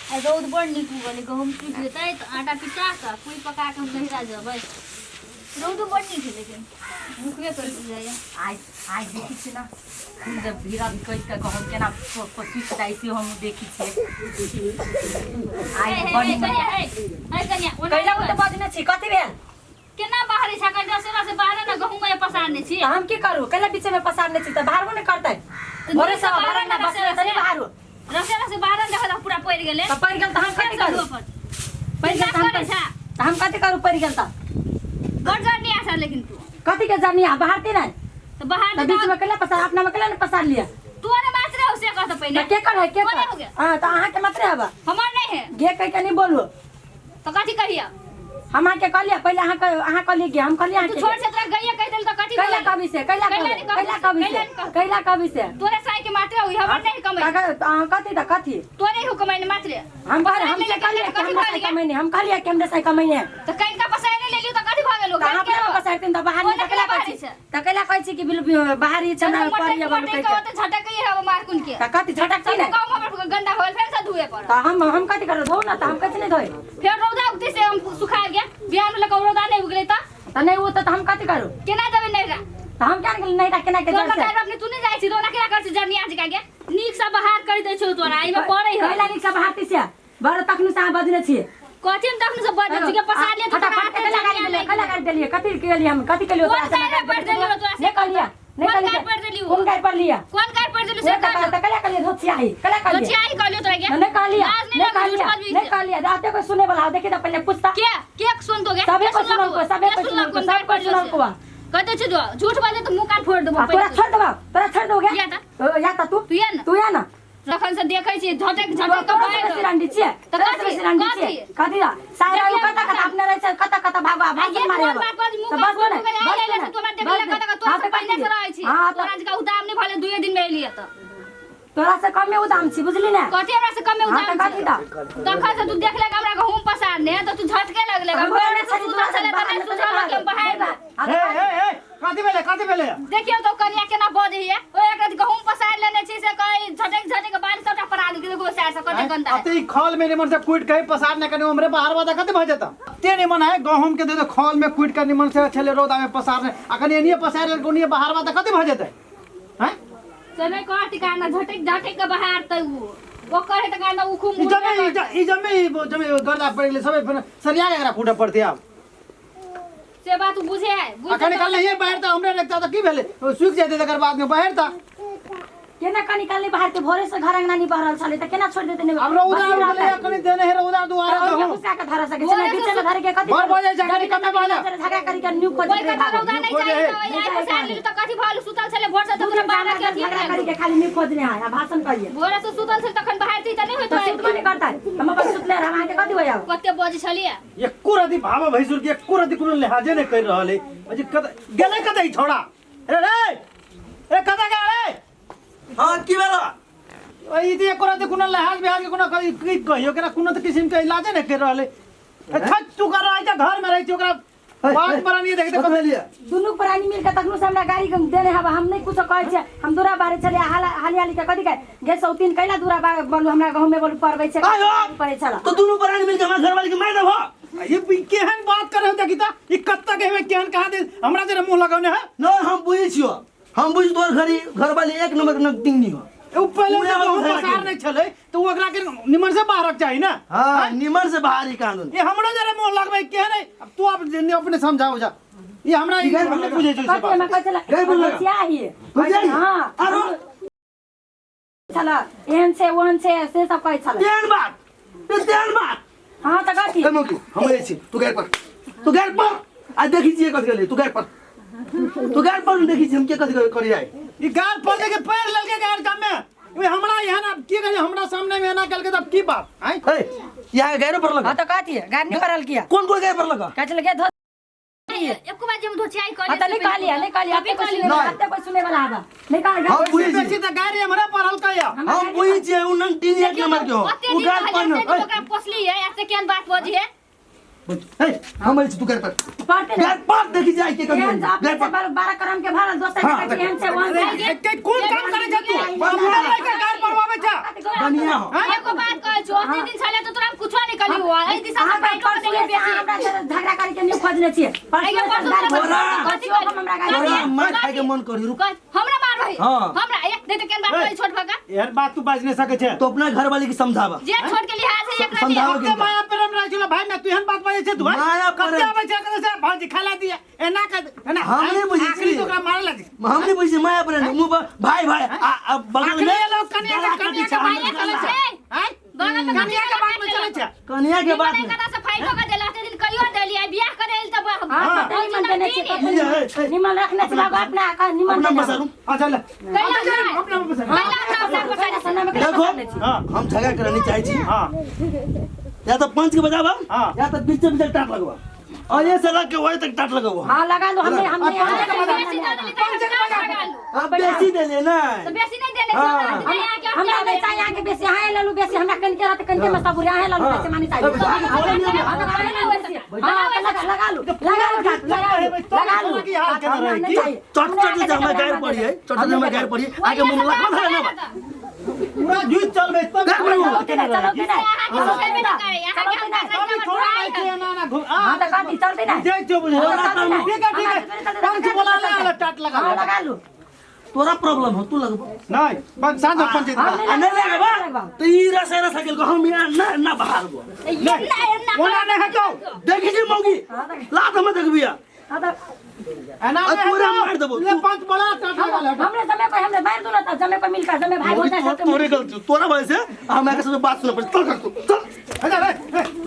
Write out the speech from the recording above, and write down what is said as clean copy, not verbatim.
रोद बड़ निक गले गहूम टूट जेतै त आटा पिसा के पूरी पका के हम नहिरा जेबै रोद बड़ निक है लेकिन मुखबे कर जाय आज देखी छी ना जब भीड़ा भी कइस के गहूम केना पसी जाइ से हम देखी छी आज बड़ी है कन्या कैला उते बजने छी कथि भेल केना बाहरी छका दसरा से बाहर ना गहूम में पसारने छी हम की करू कैला बीच में पसारने छी त बाहरबो ने करतै भोरे से बाहर ना बसले त नहीं बाहर रसेला से बाहर देखा पूरा पड़ गेले त पड़ गेल त हम कथि करू पड़ गेल त हम कथि करू पड़ गेल त बड़ जर्नी आसा लेकिन तू कथि के जानी बाहर ती नहीं तो बाहर त बीच में कैला पसार अपना में कैला ने पसार लिया तू ने बात रे उसे कहत पहले के कर है के कर हां त अहाँ के मत रे हबा हमर नहीं है गे कह के नहीं बोलू तो कथि कहिया हम के कहलिया पहले अहाँ कहलिए कि हम कहलिए तू छोड़ से तोरा गैया कह देल त कथि कैला कवि से कैला कवि से तोरे साई के मात्रा हुई हमर नहीं कमाई कथि त कथि तोरे हो कमाई मात्रे हम कहले हम से कहलिए कि हम से कमाई हम कहलिए कि हम से कमाई तो कहीं का पसाइने ले लियो त कथि भ गेलो कहां पे पसाइतिन त बाहर नहीं कैला कहै छी कि बाहरी छना परिया बोल कहै त झटक ही है मार कुन के त कथि झटक छी नहीं गांव में गंदा होल फेर से धुए पर त हम कथि करू धो ना त हम कथि नहीं धोए फेर रौदा उगते से हम सुखा गया बिहान में लगा रौदा नहीं उगले त नहीं वो त हम कथि करू केना देबे नहीं रा त हम क्या नहीं रा केना के तोरा टाइम अपने तू नहीं जाई छी रोना केना कर छी जर्नी आज का गया नीक से बाहर कर दे छौ तोरा ई में पड़ै है कैला नीक से बाहर ती से बड़ तखनु से बजने छी कथि तक से बज छी के पसा ले तो कैला गाड़ी देलिए कथि के लिए हम कथि के लिए कौन गाड़ी पर देलियो तोरा नहीं कहलिया नहीं कहलिया कौन गाड़ी पर लिया कौन गाड़ी पर देलियो से त कैला कहलिए धोचियाई कैला कहलिए धोचियाई कहलियो तोरा गया नहीं कहलिया नहीं कहलिया रात को सुने वाला देखि त पहले पूछता के सुन तो गया सबे को सुन को सब को सुन को कहते छ झूठ बोले तो मुंह काट फोड़ देबो तोरा छोड़ दोगे या त तू या ना रखन से देखै छी झटक के बाहर सिरंडी छिए त कथि कथि सारा कता अपने रह छै कता भागवा भाग मारे तो बस ने तो मैं देखला कता तो पहले से रहै छी तोरा का उदाम नहीं भले 2 दिन में एलिए त तोरा से कम में उदाम छी बुझली ना कथि हमरा से कम में उदाम कथि दा देखा से तू देखले हमरा गहूम पसारने त तू झटके लगले हमरा से तोरा से ले तने सुझा के बाहर ए कथि भेले देखियो तो कनिया केना बजे है ओ एक गहूम पसार लेने छी से कई झटक बारिश सबटा परा दे देखो से ऐसा कते गंदा है अते खल में निमन से कुट के पसार न कने हमरे बाहर वादा कते भ जाता ते निमन है गहूम के दे दो खल में कुट के निमन से छले रौदा में पसारने अखन एनिए पसार कोनिए बाहर वादा कते भ जाते हैं चले को ठिकाना झटक के बाहर त वो करे त काना उखुम जमे गला पड़ले सब सरिया एकरा फूटा पड़ते अब से बात तू बुझे है अखन निकाल नहीं बाहर त हमरे लगता त की भेले सूख जाते तकर बाद में बाहर त केना का निकालने बाहर के भोरे से घर अंगना नहीं बहरल छले त केना छोड़ देते ने अब रौदा ले कनी देने है रौदा दुआरा तो उसका के धर सके चले बीच में धर के कथि भर बजे झगड़ी कमे बाजा झगड़ा करी के न्यू खोज कोई कथा रौदा नहीं चाहिए यहां पसार ली त कथि भालू सुतल छले भोर से तोरा बाहर के झगड़ा करी के खाली न्यू खोजने आया भाषण करिए भोर से सुतल छले तखन बाहर थी त नहीं होत सुत नहीं करता हम अपन सुतले हम आके कथि होया कते बजे छलिए एको रति भावा भैसुर के एको रति कुन लिहाजे नहीं कर रहले अजी गेले कतै छोड़ा रे ए कता गए हां की बेला ओइ इति एको रति कुन लिहाज बिहाज के कुन की कहियो केना कुन त किसिम के इलाजे नहीं कर रहले छत तू कर आई त घर में रही छी ओकरा बात परानी देखते कते लिया दुनु प्राणी मिल के तखनु से हमरा गाड़ी देने हवा हम नहीं कुछ कहै छै हम दूरा बारे चले हाली के कथि गे सौतीन कैला दूरा बोलू हमरा गांव में बोलू परबै छै पड़े छला तो दोनों प्राणी मिल के हमरा घर वाली के मार देबो ये केहन बात करे देखि त ई कत्ता के में केहन कहा दे हमरा जरे मुंह लगाउने है न हम बुझै छियो हम बुझ तोर घर वाली एक नंबर के टिंगनी हो उ पहले से बहुत पसार नहीं छले तो ओकरा के निमन से बाहर चाहिए ना हां निमन से बाहरी कानून ये हमरो जरे मुंह लगबै केहन अब तू अपने समझाओ जा ये हमरा हमने बुझे छै कथि में कहै छला गै बोल चाहिए बुझै हां आरो छला एहन से वन से सब कहै छला ध्यान बात हां त कथि हम छी तू घर पर आ देखि छिए कथि गेले तू घर पर देखि छी हम के कथि करि आइ ई गाल पर के पैर ललके गाल काम में ओए हमरा यहां ना की कहले हमरा सामने में ना कल के तब की बात हैं ए यहां गैरो पर लगा हां त कथि है गाड़ी नहीं करल किया कौन गैर पर लगा कह चले के धो एको बार हम धोचियाई कर हां त नहीं कहलिया आपके कोई सुने वाला आबा नहीं कहल हम बुझै छी बेसी त गाड़ी हमरा पर हल्का या हम बुझै छी उ नन टीन एक नंबर के हो उ गाल पर ओकरा पोसली है ऐसे केन बात बजी है ए हम छी तू घर पर पाटे घर पर देखि जाय के कथि घर पर 12 करम के भरल दोसर के एहन से वन के कोन काम करे छ तू हमरा के गाल परवावे छ बनिया हो एको बात कहै छो ओते दिन चले तो तोरा कुछो नहीं कली हुआ ए दिशा अहाँ से फाइटो परसू देले से अहाँ हमरा से झगड़ा करे के नहीं खोजने छियै आइगे परसू हमरा गाड़ी तोरा मैं खाए के मन करी रुक हमरा मार भाई हाँ। हमरा ए दे तो केन बात बोली छोट भगा यार बात तू बाज नहीं सके छे तो अपना घर वाले की समझावा जे छोट के लिहाज है एकरा समझाओ दिया के माया प्रेम राखिलो भाई ना तू हन बात बाजे छे तू माया कते प्रेम। आवे छे करे से भाजी खिला दिया एना कर एना हम नहीं बुझी आखिरी तो ओकरा मारे लगी हमने बुझी माया पर मुंह पर भाई भाई बगल आखिरी में लोग कनिया के भाई चले छे हैं बगल में कनिया के बात में चले छे कन्या के बात नहीं में कदा से फाइटो का देला ते दिन कहियो देलिए बियाह करे तब हां निमन देने छियै निमन रखने से बाबू अपना का निमन अपना देने बसारू अच्छा ले कैला अपना बस देखो हां हम झगड़ा करनी चाहे छी हां या तो पंच के बजावा हाँ। या तो बीच बीच टाट लगवा और ये से लग के वही तक टाट लगवा हां लगा लो हमने अब बेसी दे लेना बेसी नहीं देले हाँ। हमरा नहीं चाहिए आके बेसी हां ललू बेसी हमरा कन के रहते कन के में सब हां ललू बेसी मानी चाहिए लगा लो लगा लो की हाल के रही की चट चट जमा गैर पड़ी है चट जमा गैर पड़ी आगे मुंह लगा है ना पूरा जुट चल बे तब चलो के नहीं अभी थोड़ा नहीं किया ना घूम हां तो काटी चलते ना दे जो बुझे ठीक है पंच बोला ले टाट लगा हां लगा लो तोरा प्रॉब्लम हो तू लगबो नहीं पंच सांझ पंचायत नहीं लगबा तो ई रसे रसे के हम यहाँ ना ना बाहर गो ओना नहीं हटो देखी जी मौगी लात में देखबिया हां तो एना पूरा मार देबो ले पंच बोला टाट लगा हमने समय पे हमने मार दो ना था समय पे मिलकर समय भाई होता है तोरे गलती तोरा वजह से हम एक से बात सुन पड़ चल कर तू चल अरे